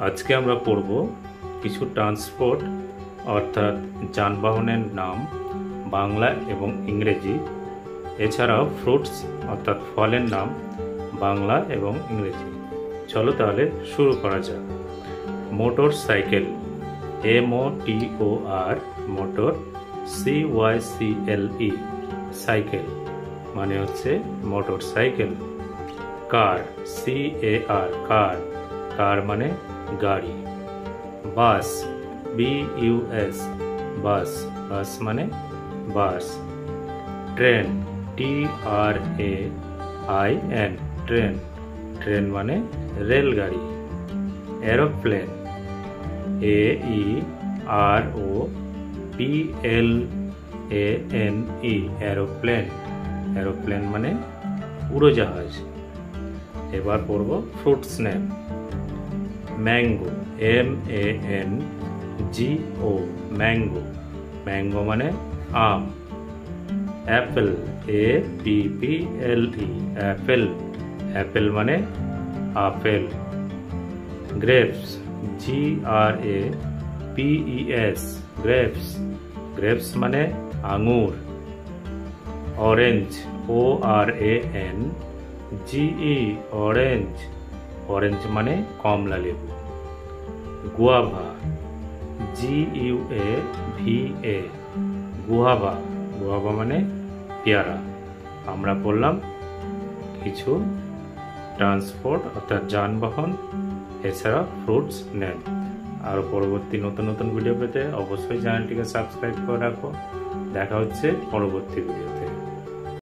আজকে আমরা পড়ব কিছু ট্রান্সপোর্ট অর্থাৎ যানবাহনের নাম বাংলা এবং ইংরেজি, এছাড়াও ফ্রুটস অর্থাৎ ফলের নাম বাংলা এবং ইংরেজি। চলো তাহলে শুরু করা যাক। Motor cycle, MOTOR, motor, CYCLE, cycle মানে হচ্ছে মোটর সাইকেল। কার, CAR, কার, কার মানে গাড়ি। বাস, BUS, বাস, বাস মানে বাস। ট্রেন, TRAIN, ট্রেন, ট্রেন মানে রেলগাড়ি। এরোপ্লেন, AEROPLANE, এরোপ্লেন, এরোপ্লেন মানে উড়োজাহাজ। এবার পড়ব fruits name. Mango, MANGO, mango, mango মানে আম। অ্যাপেল, APPLE, অ্যাপেল, অ্যাপেল মানে apple. Grapes, GRAPES, grapes, grapes মানে আঙুর। অরেঞ্জ, ORANGE, অরেঞ্জ, অরেঞ্জ মানে কমলা লেবু। গুয়াভা, GUAVA, গুয়াভা, গুয়াভা মানে পেয়ারা। আমরা পড়লাম কিছু ট্রান্সপোর্ট অর্থাৎ যানবাহন, এছাড়া ফ্রুটস নেম। আর পরবর্তী নতুন নতুন ভিডিও পেতে অবশ্যই চ্যানেলটিকে সাবস্ক্রাইব করে রাখো। দেখা হচ্ছে পরবর্তী ভিডিওতে।